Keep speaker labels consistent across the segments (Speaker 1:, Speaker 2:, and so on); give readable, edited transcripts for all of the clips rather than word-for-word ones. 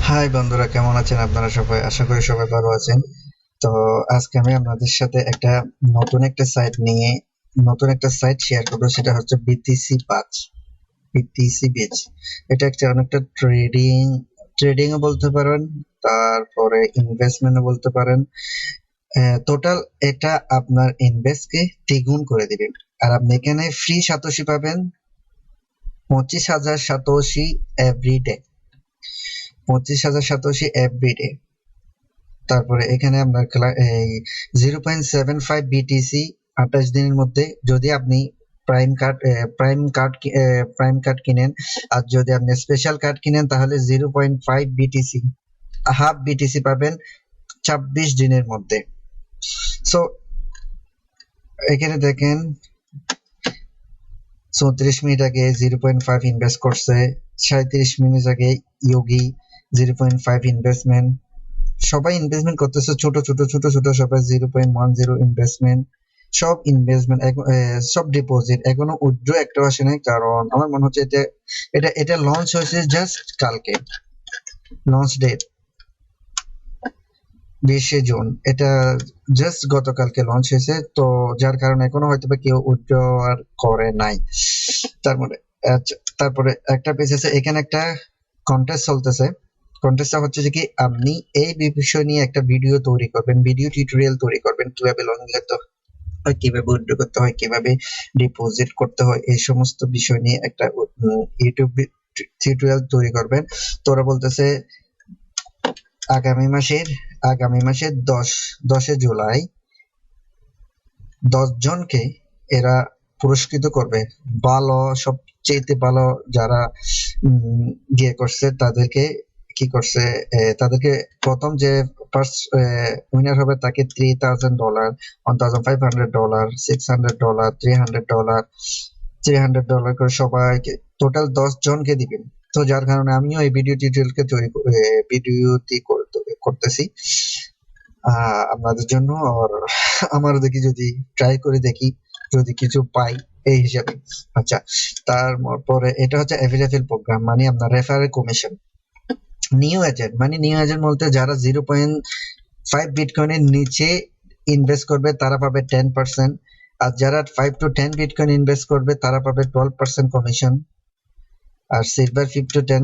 Speaker 1: High বন্ধুরা, কেমন আছেন আপনারা সবাই? আশা করি সবাই ভালো আছেন। তো আজকে আমি আপনাদের সাথে নতুন একটা সাইট নিয়ে নতুন একটা সাইট শেয়ার করবো, সেটা হচ্ছে বিটিসি পাঁচ, বিটিসি বিচ। এটা একটা অনেকটা ট্রেডিং ও বলতে পারেন, তারপরে ইনভেস্টমেন্টও বলতে পারেন। টোটাল এটা আপনার ইনভেস্ট কে দ্বিগুণ করে দিবে। আর আপনি এখানে ফ্রি সাতোশি পাবেন 25,000 সাতোশি এভরিডে, 25,000 সাতোশি এভরিডে। তারপরে এখানে আপনার এই 0.75 বিটিসি 28 দিনের মধ্যে, যদি আপনি prime card prime card prime card কিনেন। আর যদি আপনি স্পেশাল কার্ড কিনেন তাহলে 0.5 বিটিসি, হাফ বিটিসি পাবেন 26 দিনের মধ্যে। সো এখানে দেখেন 34 মিনিট আগে 0.5 ইনভেস্ট করছে, 37 মিনিট আগে ইয়োগি 0.5 ইনভেস্টমেন্ট। সবাই ইনভেস্টমেন্ট করতেছে, ছোট ছোট ছোট ছোট সবাই 0.10 ইনভেস্টমেন্ট, সব ইনভেস্টমেন্ট, সব ডিপোজিট। এখনো উইথড্র একটাও আসে নাই, কারণ আমার মনে হচ্ছে এটা এটা এটা লঞ্চ হয়েছে জাস্ট কালকে, লঞ্চ ডেট 20শে জুন, এটা জাস্ট গতকালকে লঞ্চ হয়েছে। তো যার কারণে এখনো হয়তো বা কেউ উইথড্র আর করে নাই। তারপরে আচ্ছা, তারপরে একটা পেজ আছে, এখানে একটা কন্টেস্ট চলতেছে। কন্টেস্টটা হচ্ছে যে কি, আপনি এই বিষয় নিয়ে একটা ভিডিও তৈরি করবেন, ভিডিও টিউটোরিয়াল তৈরি করবেন, কিভাবে লং করতে হয়, কিভাবে উইথড্র করতে হয়, কিভাবে ডিপোজিট করতে হয়, এই সমস্ত বিষয় নিয়ে একটা ইউটিউব টিউটোরিয়াল তৈরি করবেন। তো ওরা বলতেছে আগামী মাসের আগামী মাসের 10 জুলাই 10 জনকে এরা পুরস্কৃত করবে। ভালো, সবচেয়ে ভালো যারা গিয়ে করছে তাদেরকে কি করছে, তাদেরকে প্রথম যে ফার্স্ট উইনার হবে তাকে $3,000, $1,500, $600, $300, $300 করে সবাইকে, টোটাল 10 জনকে দিবেন। তো যার কারণে আমিও এই ভিডিও টিউটোরিয়ালকে ভিডিওটি করতেছি আপনাদের জন্য। আর আমারও দেখি, যদি ট্রাই করে দেখি যদি কিছু পাই এই হিসাবে। আচ্ছা, তারপরে এটা হচ্ছে এফিলিয়েট প্রোগ্রাম, মানে আপনার রেফারেল কমিশন। নিউ এজেন্ট বলতে যারা 0.5 বিটকয়েনের নিচে ইনভেস্ট করবে তারা পাবে 10%, আর যারা 5 to 10 বিটকয়েন ইনভেস্ট করবে তারা পাবে 12% কমিশন, আর সিলভার 5 to 10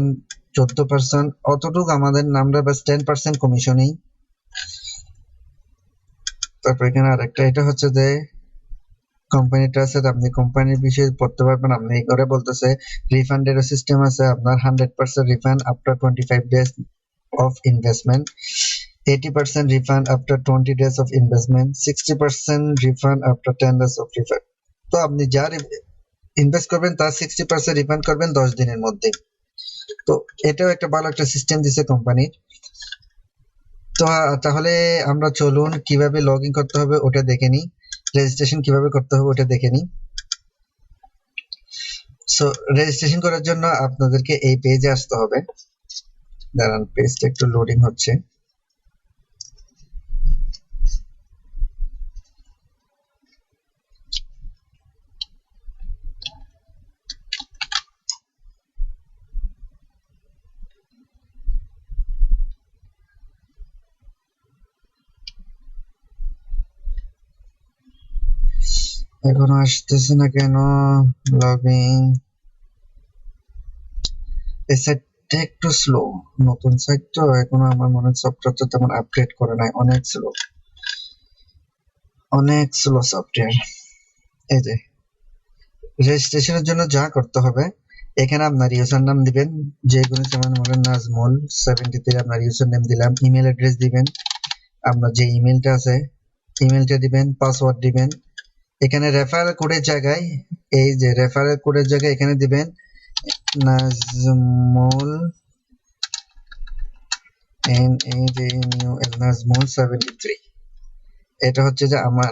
Speaker 1: 14%। অতটুকু আমাদের আমরা বাস 10% কমিশনই। তারপর এখানে আরেকটা, এটা হচ্ছে যে কোম্পানিটা আছে, আপনি কোম্পানির বিষয়ে পড়তে পারবেন। আপনি করে বলতেছে রিফান্ডের সিস্টেম আছে আপনার, 100% refund after 25 days of investment, 80% refund after 20 days of investment, 60% refund after 10 days of refund। তো আপনি যার ইনভেস্ট করবেন তার 60% রিফান্ড করবেন 10 দিনের মধ্যে। তো এটাও একটা ভালো একটা সিস্টেম দিছে কোম্পানি। তো তাহলে আমরা চলুন কিভাবে লগ ইন করতে হবে ওটা দেখে নিই, রেজিস্ট্রেশন কিভাবে করতে হবে ওটা দেখে নিই। সো রেজিস্ট্রেশন করার জন্য আপনাদেরকে এই পেজে আসতে হবে। দাঁড়ান, পেজটা একটু লোডিং হচ্ছে। এখনো আসতেছে না কেন লগইন? এই সাইটটা একটু স্লো, নতুন সাইট তো এখনো আমার মনে হয় সফটওয়্যার তো তেমন আপডেট করে নাই, অনেক স্লো, অনেক স্লো সফটওয়্যার। এই যে রেজিস্ট্রেশনের জন্য যা করতে হবে, এখানে আপনার ইউজার নাম দিবেন, যেগুলো যেমন বলেন নাজমুল 73, আপনার ইউজার নেম দিলাম, ইমেল অ্যাড্রেস দিবেন, আপনার যে ইমেলটা আছে ইমেলটা দিবেন, পাসওয়ার্ড দিবেন। এখানে রেফারেল কোডের জায়গায়, এই যে রেফারেল কোডের জায়গায় এখানে দিবেন নাজমুল, নাজমুল 73। এটা হচ্ছে যে আমার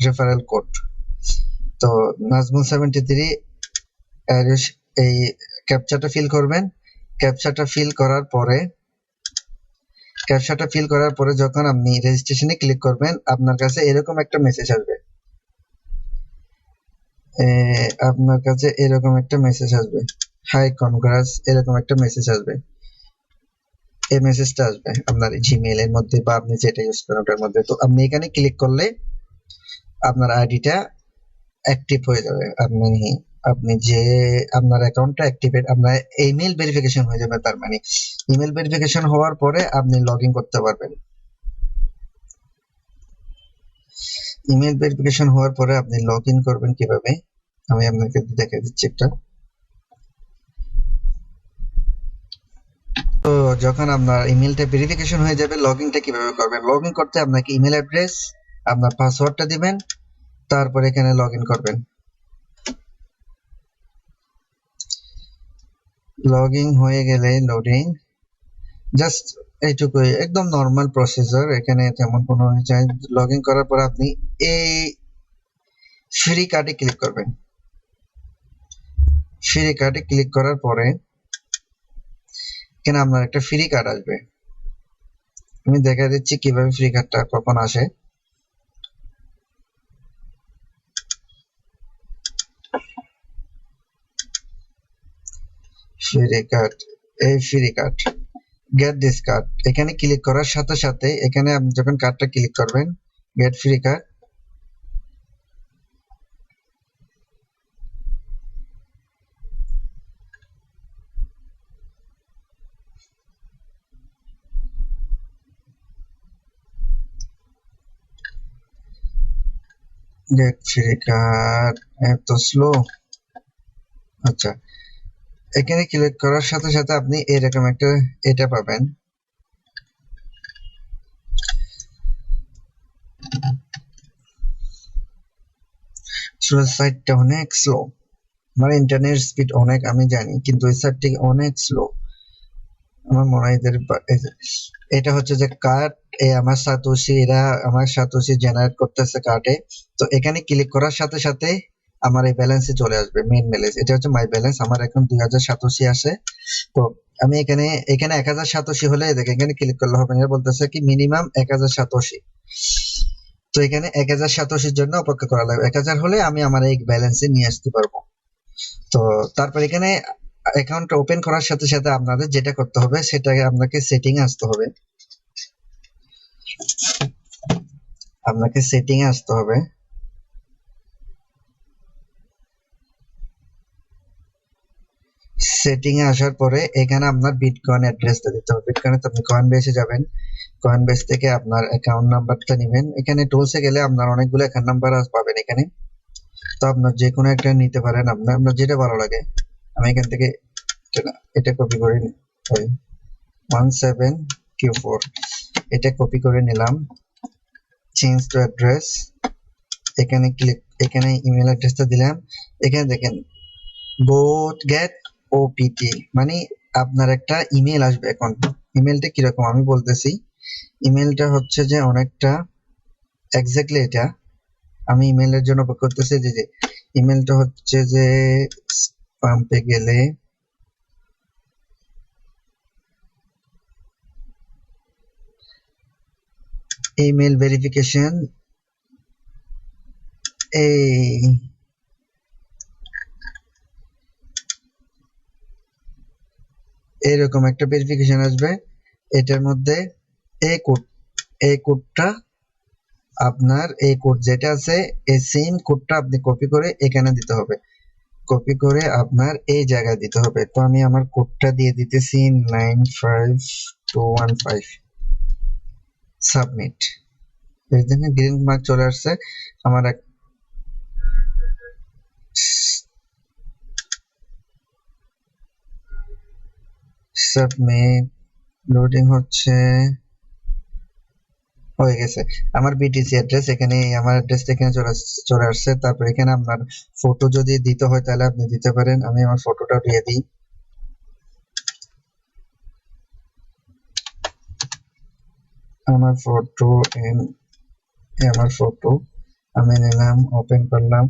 Speaker 1: রেফারেল কোড। তো নাজমুল 73 এই ক্যাপচাটা ফিল করবেন। ক্যাপচাটা ফিল করার পরে যখন আপনি রেজিস্ট্রেশনে ক্লিক করবেন, আপনার কাছে এরকম একটা মেসেজ আসবে। হাই কনগ্রাটস, এরকম একটা মেসেজ আসবে। এই মেসেজটা আসবে আপনার জিমেইল এর মধ্যে বা আপনি যেটা ইউজ করেন ওটার মধ্যে। তো আপনি এখানে ক্লিক করলে আপনার আইডিটা অ্যাক্টিভ হয়ে যাবে। আপনি আপনি যে আপনার অ্যাকাউন্টটা অ্যাক্টিভেট, আপনার ইমেল ভেরিফিকেশন হয়ে যাবে। তার মানে ইমেল ভেরিফিকেশন হওয়ার পরে আপনি লগ ইন করতে পারবেন। ইমেল ভেরিফিকেশন হওয়ার পরে আপনি লগ ইন করবেন কিভাবে আমি আপনাকে দেখে দিচ্ছি একটা। তো যখন আপনার ইমেলটা ভেরিফিকেশন হয়ে যাবে, লগ ইনটা কিভাবে করবেন? লগ ইন করতে আপনাকে ইমেল অ্যাড্রেস, আপনার পাসওয়ার্ডটা দিবেন, তারপর এখানে লগ ইন করবেন। লগ ইন হয়ে গেলে লোডিং, জাস্ট এইটুকুই, একদম নর্মাল প্রসিজার, এখানে তেমন কোনো লগ ইন করার পর আপনি এই ফ্রি কার্ডে ক্লিক করবেন। ফ্রি কার্ডে ক্লিক করার পরে এখানে আপনার একটা ফ্রি কার্ড আসবে। আমি দেখা দিচ্ছি কিভাবে ফ্রি কার্ডটা কখন আসে। ফ্রি কার্ড, এই free card, get this card, এখানে ক্লিক করার সাথে সাথে এখানে আপনি যখন কার্ডটা ক্লিক করবেন, gate free card, gate free card, এত স্লো। আচ্ছা, এখানে ক্লিক করার সাথে সাথে আপনি এরকম একটা এটা পাবেন। সাইটটা অনেক স্লো, আমার ইন্টারনেট স্পিড অনেক আমি জানি, কিন্তু এই সাইটটি অনেক স্লো। আমার মনে হয় এটা হচ্ছে যে কার্ড, আমার সাতোশি, এরা আমার সাতোশি জেনারেট করতেছে কার্ডে। তো এখানে ক্লিক করার সাথে সাথে আমার এই ব্যালেন্সে চলে আসবে, মেইন ব্যালেন্স। এটা হচ্ছে মাই ব্যালেন্স, আমার এখন 2000 সাতোশি আসে। তো আমি এখানে 1000 সাতোশি হলে দেখেন এখানে ক্লিক করলে হবে না, বলতেছে কি মিনিমাম 1000 সাতোশি। তো এখানে 1000 সাতোশির জন্য অপেক্ষা করা লাগবে। 1000 হলে আমি আমার এই ব্যালেন্সে নিয়ে আসতে পারবো। তো তারপর এখানে অ্যাকাউন্ট ওপেন করার সাথে সাথে আপনাদের যেটা করতে হবে সেটাকে আপনাকে সেটিং আসতে হবে। আপনাকে সেটিং এ আসতে হবে। সেটিং এ আসার পরে এখানে আপনার বিটকয়েন অ্যাড্রেসটা দিতে হবে। বিটকয়েনে আপনি কয়েনবেসে যাবেন, কয়েনবেস থেকে আপনার অ্যাকাউন্ট নাম্বারটা নেবেন। এখানে টুলসে গেলে আপনার অনেকগুলো অ্যাকাউন্ট নাম্বার পাবেন এখানে। তো আপনার যে কোনো একটা নিতে পারেন, আপনার যেটা ভালো লাগে। আমি এখান থেকে এটা কপি করে নিই, 17Q4 এটা কপি করে নিলাম। চেঞ্জ টু অ্যাড্রেস, এখানে ক্লিক, এখানে ইমেল অ্যাড্রেসটা দিলাম। এখানে দেখেন গো গেট ওপিটি, মানে আপনার একটা ইমেল আসবে। এখন ইমেলটা কিরকম আমি বলতেছি। ইমেলটা হচ্ছে যে অনেকটা এক্স্যাক্টলি এটা, আমি ইমেলের জন্য অপেক্ষা করতেছি। যে ইমেলটা হচ্ছে যে স্প্যামে গেলে ইমেল ভেরিফিকেশন, এই এরকম একটা ভেরিফিকেশন আসবে। এটার মধ্যে এই কোডটা আপনার, এই কোড যেটা আছে এই সেম কোডটা আপনি কপি করে এখানে দিতে হবে। কপি করে আপনার এই জায়গায় দিতে হবে। তো আমি আমার কোডটা দিয়ে দিতেছি 95215, সাবমিট। এই দেখেন গ্রিন মার্ক চলে আসছে আমার। সাবমিট, লোডিং হচ্ছে, হয়ে গেছে। আমার বিটিসি অ্যাড্রেস এখানে, আমার অ্যাড্রেসটা এখানে চলে আসছে। তারপর এখানে আপনার ফটো যদি দিতে হয় তাহলে আপনি দিতে পারেন। আমি আমার ফটোটা দিয়ে দিই। আমার ফটো, আমার ফটো আমি নিলাম, ওপেন করলাম।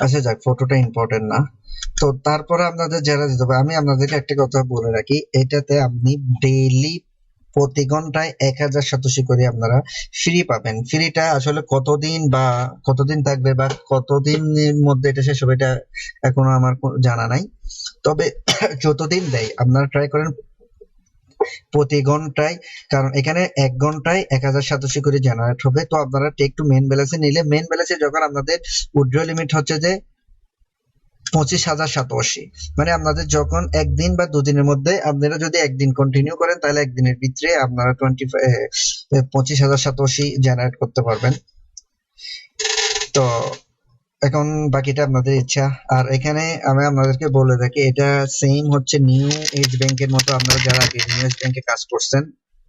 Speaker 1: আচ্ছা যাক, ফটোটা ইম্পর্টেন্ট না। তো তারপরে আপনাদের যারা দিতে হবে, আমি আপনাদেরকে একটা কথা বলে রাখি, এটাতে আপনি ডেইলি প্রতি ঘন্টায় 1000 সাতোশি করে আপনারা ফ্রি পাবেন। ফ্রিটা আসলে কতদিন থাকবে বা কতদিনের মধ্যে এটা শেষ হবে এটা এখনো আমার জানা নাই। তবে যতদিন দেয় আপনারা ট্রাই করেন প্রতি ঘন্টায়, কারণ এখানে 1 ঘন্টায় 1000 সাতোশি করে জেনারেট হবে। তো আপনারা একটু মেন ব্যালেন্সে নিলে, মেন ব্যালেন্সে যখন আপনাদের উইথড্র লিমিট হচ্ছে যে 25,000 সাতোশি, মানে আপনাদের যখন একদিন বা দুদিনের মধ্যে আপনারা যদি একদিন কন্টিনিউ করেন তাহলে একদিনের ভিতরে আপনারা 25,000 সাতোশি জেনারেট করতে পারবেন। তো এখন বাকিটা আপনাদের ইচ্ছা। আর এখানে আমি আপনাদেরকে বলে রাখি, এটা সেম হচ্ছে নিউ এজ ব্যাংকের মতো। আপনারা যারা আগে নিউ এজ ব্যাংকে কাজ করছেন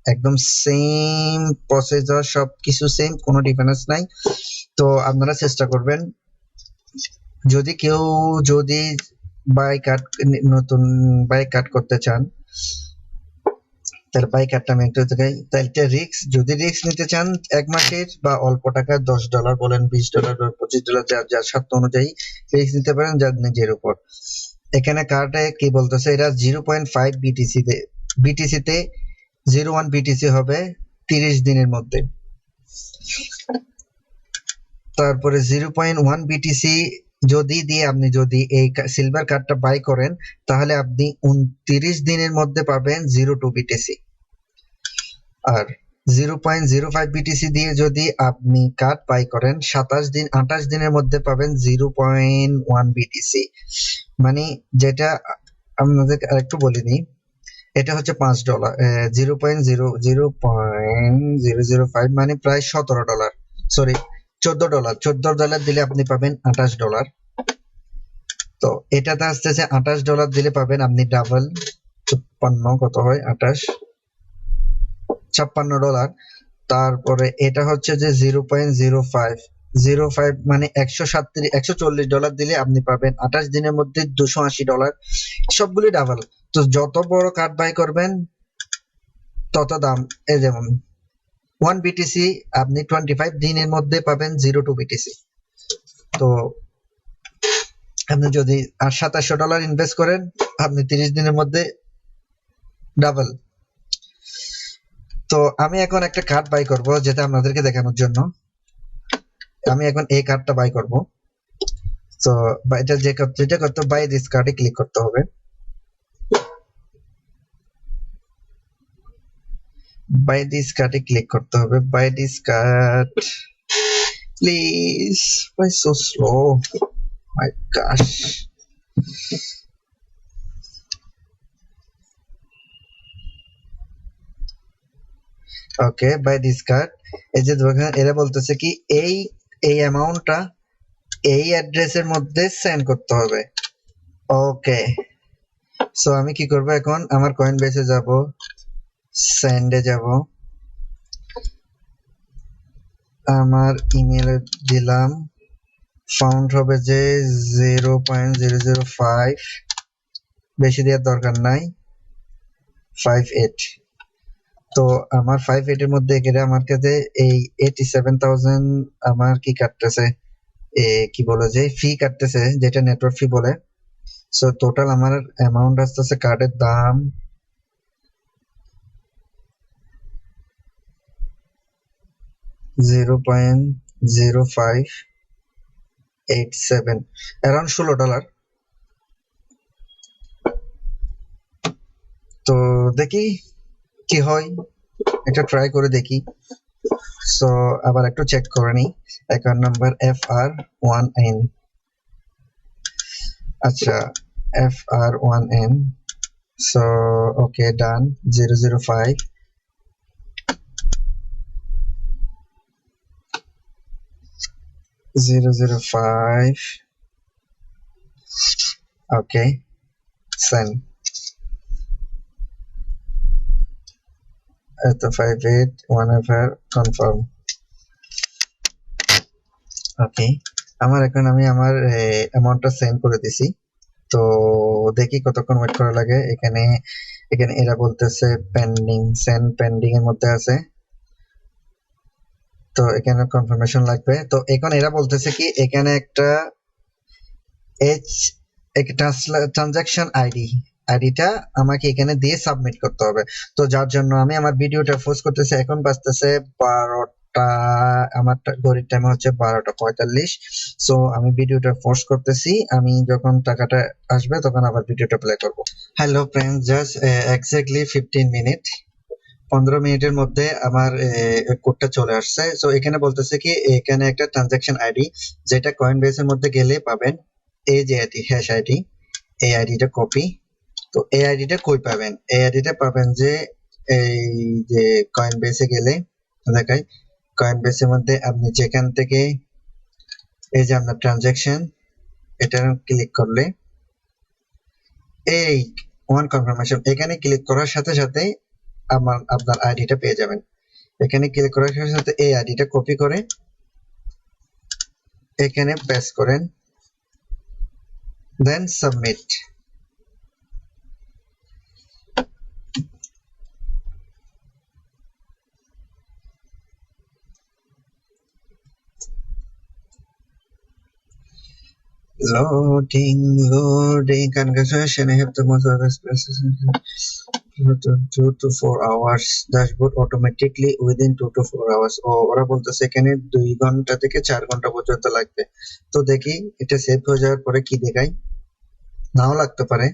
Speaker 1: একদম সেম প্রসেসর, সবকিছু সেম, কোনো ডিফারেন্স নাই। তো আপনারা চেষ্টা করবেন, যদি কেউ নতুন বাইক কাট করতে চান তাহলে বাইক কাটটা আমি একটু দেখাই। তাহলে যদি রিস্ক নিতে চান 1 মাসের বা অল্প টাকা $10 বলেন, $20 বা $25, যার স্বার্থ অনুযায়ী রিস্ক নিতে পারেন, যার নিজের উপর। এখানে কার্ডে কি বলতেছে, এরা 0.5 বিটিসিতে 01 বিটিসি হবে 30 দিনের মধ্যে। তারপরে 0.1 বিটিসি যদি দিয়ে আপনি যদি এই সিলভার কার্ডটা বাই করেন তাহলে আপনি 29 দিনের মধ্যে পাবেন 02 বিটিসি। আর 0.05 বিটিসি দিয়ে যদি আপনি কার্ড বাই করেন 28 দিনের মধ্যে পাবেন 0.1 বিটিসি। মানে যেটা আপনাদের আরেকটু বলে দিই, এটা হচ্ছে $5, 0.005 মানে প্রায় $17, সরি $14 দিলে আপনি পাবেন $28। তো এটাতে আসতেছে $28 দিলে পাবেন আপনি ডাবল 56, কত হয় 28, $56। তারপরে এটা হচ্ছে যে 0.05 মানে $140 দিলে আপনি পাবেন 28 দিনের মধ্যে $280। সবগুলি ডাবল। তো যত বড় কার্ড বাই করবেন তত দাম। এই যেমন 1 বিটিসি আপনি 25 দিনের মধ্যে পাবেন 02 বিটিসি। তো আপনি যদি আর $2700 ইনভেস্ট করেন আপনি 30 দিনের মধ্যে ডাবল। তো আমি এখন একটা কার্ড বাই করব যেটা আপনাদেরকে দেখানোর জন্য। আমি এখন এই কার্ডটা বাই করব। তো এটা যেটা করতে বাই দিস কার্ডে ক্লিক করতে হবে। বাই দিস কার্ডে ক্লিক করতে হবে। Buy this card please. Why so slow? My gosh. Okay, buy this card. এই যে এরা বলতেছে কি এই অ্যামাউন্টটা এই অ্যাড্রেসের মধ্যে সেন্ড করতে হবে। ওকে, সো আমি কি করব, এখন আমার কয়েনবেসে যাব, সেন্ডে যাব, আমার ইমেলে দিলাম, ফাউন্ড হবে যে 0.005, বেশি দেওয়ার দরকার নাই, 58। তো আমার 58 এর মধ্যে গেলে আমার কাছে এই 87,000 আমার কি কাটতেছে, কি বলে যে ফি কাটতেছে, যেটা নেটওয়ার্ক ফি বলে। সো টোটাল আমার অ্যামাউন্ট আসতেছে কার্ডের দাম 0.0587, অ্যারাউন্ড $16। তো দেখি কি হয়, এটা ট্রাই করে দেখি। সো আবার একটু চেক করে নিই। অ্যাকাউন্ট নাম্বার FR1N, আচ্ছা FR1N। সো ওকে, ডান। 005 ওকে, সেন্ড। এত 58 1FR কনফার্ম। ওকে, আমি আমার অ্যামাউন্টটা সেন্ড করে দিছি। তো দেখি কতক্ষণ ওয়েট করা লাগে। এখানে এরা বলতেছে পেন্ডিং, সেন্ড পেন্ডিং এর মধ্যে আছে। তো এখানে কনফার্মেশন লাগবে। তো এখন এরা বলতেছে কি এখানে একটা ট্রানজাকশন আইডি আইডিটা আমাকে এখানে দিয়ে সাবমিট করতে হবে। তো যার জন্য আমি আমার ভিডিওটা পোস্ট করতেছি। এখন বাজতেছে 12টা, আমার ঘড়ির টাইম হচ্ছে 12টা 45। সো আমি ভিডিওটা পোস্ট করতেছি। আমি যখন টাকাটা আসবে তখন আবার ভিডিওটা প্লে করব। Hello friends, just exactly 15 minute, 15 মিনিটের মধ্যে আমার কোডটা চলে আসছে। সো এখানে বলতেছে কি, এখানে একটা ট্রানজাকশন আইডি যেটা কয়েনবেসের মধ্যে গেলে পাবেন। এই যে আইডি, হ্যাশ আইডি, এই আইডিটা কপি। তো এই আইডিটা কই পাবেন? এই আইডিটা পাবেন যে এই যে কয়েনবেসে গেলে দেখাই, কয়েনবেসের মধ্যে আপনি যেখান থেকে এই যে আপনার ট্রানজাকশন, এটা ক্লিক করলে এই ওয়ান কনফার্মেশন, এখানে ক্লিক করার সাথে সাথে আপনার আইডিটা পেয়ে যাবেন। এখানে ক্লিক করার সাথে সাথে এই আইডিটা কপি করে এখানে পেস্ট করেন, দেন submit. Loading. Congratulations, I have the most of the spaces. 2 to 4 hours. Dashboard automatically within 2 to 4 hours. ওরা বলতেছে এখানে 2 ঘন্টা থেকে 4 ঘন্টা পর্যন্ত লাগবে। তো দেখি এটা সেভ হয়ে যাওয়ার পরে কি দেখায়। নাও লাগতে পারে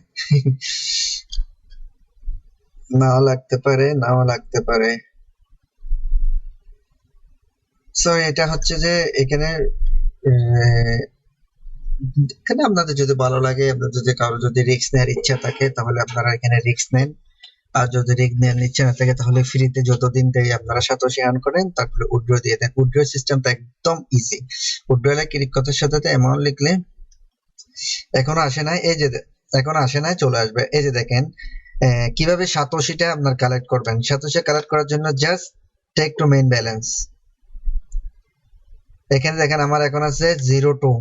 Speaker 1: নাও লাগতে পারে। সো এটা হচ্ছে যে এখানে এখানে আপনাদের যদি ভালো লাগে, আপনাদের যদি কারো যদি রিস্ক নেওয়ার ইচ্ছা থাকে তাহলে আপনারা এখানে রিস্ক নেন। আর যদি রিস্ক নেওয়ার ইচ্ছা না থাকে তাহলে ফ্রিতে যতদিন দেয় আপনারা সাতোশি আর্ন করেন, তারপরে উইথড্র দিয়ে দেন। উইথড্র সিস্টেমটা একদম ইজি। উইথড্রলে ক্লিক করতে সাথে অ্যামাউন্ট লিখলে এখনো আসে নাই, এই যে এখনো আসে নাই, চলে আসবে। এই যে দেখেন কিভাবে সাতোশিটা আপনার কালেক্ট করবেন। সাতোশি কালেক্ট করার জন্য just take to main balance. এখানে দেখেন আমার এখন আছে 02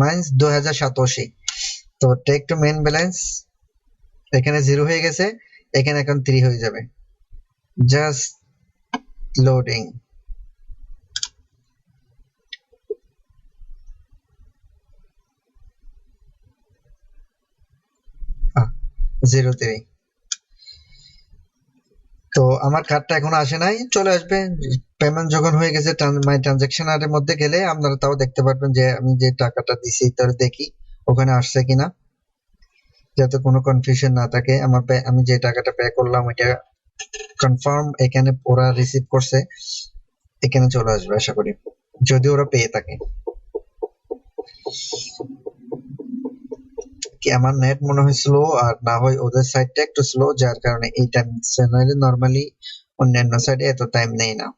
Speaker 1: মাইনাস 2000 সাতোশি। তো টেক টু মেইন ব্যালেন্স এখানে 0 হয়ে গেছে, এখানে এখন 3 হয়ে যাবে। Just loading. জিরো 3। তো আমার কার্ডটা এখনো আসে নাই, চলে আসবে। পেমেন্ট যখন হয়ে গেছে মাই ট্রানজাকশন এর মধ্যে গেলে আপনারা তাও দেখতে পারবেন যে আমি যে টাকাটা দিছি তার দেখি ওখানে আসছে কিনা, যাতে কোনো কনফিউশন না থাকে। আমি যে টাকাটা পে করলাম ওইটা কনফার্ম এখানে ওরা রিসিভ করছে, এখানে চলে আসবে আশা করি, যদি ওরা পেয়ে থাকে। কি আমার নেট মনে হয় স্লো, আর না হয় ওদের সাইডটা একটু স্লো, যার কারণে এই টাইম চ্যানেলে নরমালি অন্যান্য সাইডে এত টাইম নেই না।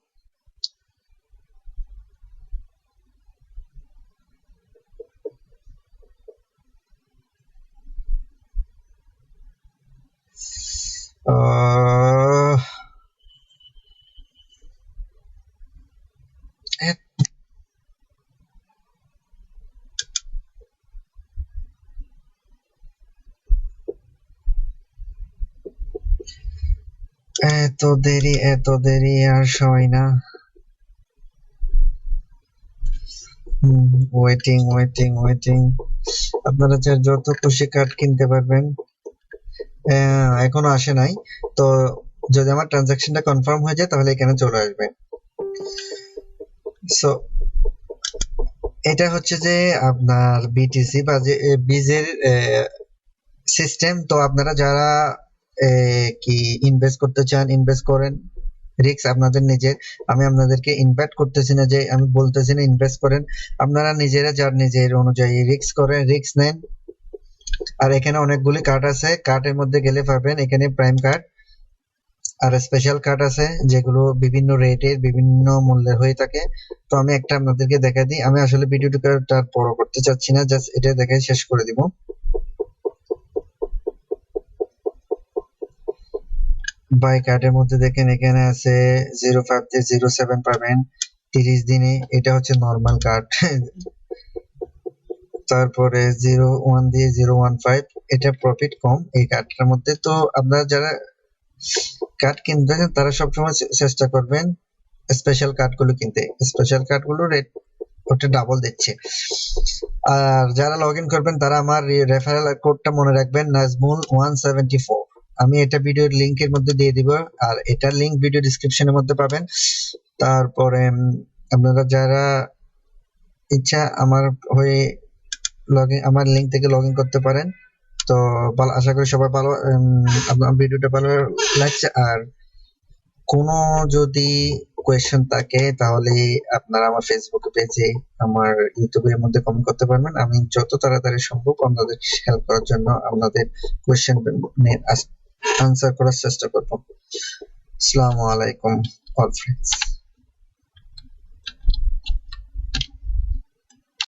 Speaker 1: এত দেরি আর সয় না। ওয়েটিং। আপনারা যত খুশি কার্ড কিনতে পারবেন। এখনো আসে নাই, তো যদি আমার ট্রানজাকশনটা কনফার্ম হয়ে যায় তাহলে এখানে চলে আসবে। সো এটা হচ্ছে যে আপনার বিটিসি বা যে বিজের সিস্টেম। তো আপনারা যারা কি ইনভেস্ট করতে চান ইনভেস্ট করেন, রিস্ক আপনাদের নিজের। আমি আপনাদেরকে ইনভাইট করতেছি না, যে আমি বলতেছি না ইনভেস্ট করেন। আপনারা নিজেরা যার নিজের অনুযায়ী রিস্ক করেন, রিস্ক নেন। আর এখানে অনেকগুলি কার্ড আছে, কার্ডের মধ্যে গেলে পাবেন এখানে প্রাইম কার্ড আর স্পেশাল কার্ড আছে, যেগুলো বিভিন্ন রেটের বিভিন্ন মূল্যের হয়ে থাকে। তো আমি একটা আপনাদেরকে দেখা দিই। আমি আসলে ভিডিওটা বড় করতে চাচ্ছি না, জাস্ট এটা দেখে শেষ করে দিব। বাই কার্ডের মধ্যে দেখেন এখানে আছে 05 দিয়ে 07 পাবেন 30 দিনে, এটা হচ্ছে নরমাল কার্ড। তারপরে 01 দিয়ে 015, এটা প্রফিট কম এই কার্ডটার মধ্যে। তো আপনারা যারা কার্ড কিনতে চান তারা সবসময় চেষ্টা করবেন স্পেশাল কার্ডগুলো কিনতে। স্পেশাল কার্ডগুলো রেট ওটা ডাবল দিচ্ছে। আর যারা লগ ইন করবেন তারা আমার রেফারেল কোডটা মনে রাখবেন, নাজমুল 174। আমি এটা ভিডিওর লিংকের মধ্যে দিয়ে দিব, আর এটার লিংক ভিডিও ডিসক্রিপশনের মধ্যে পাবেন। তারপরে আপনারা যারা ইচ্ছা আমার হয়ে আমার লিংক থেকে লগ ইন করতে পারেন। তো আশা করি সবাই ভালো, আপনার ভিডিওটা ভালো লাগছে। আর কোনো যদি কোয়েশ্চেন থাকে তাহলে আপনারা আমার ফেসবুক পেজে, আমার ইউটিউবের মধ্যে কমেন্ট করতে পারবেন। আমি যত তাড়াতাড়ি সম্ভব আপনাদের হেল্প করার জন্য আপনাদের কোয়েশ্চেন আনসার করার চেষ্টা করব। আসসালামু আলাইকুম অল ফ্রেন্ডস।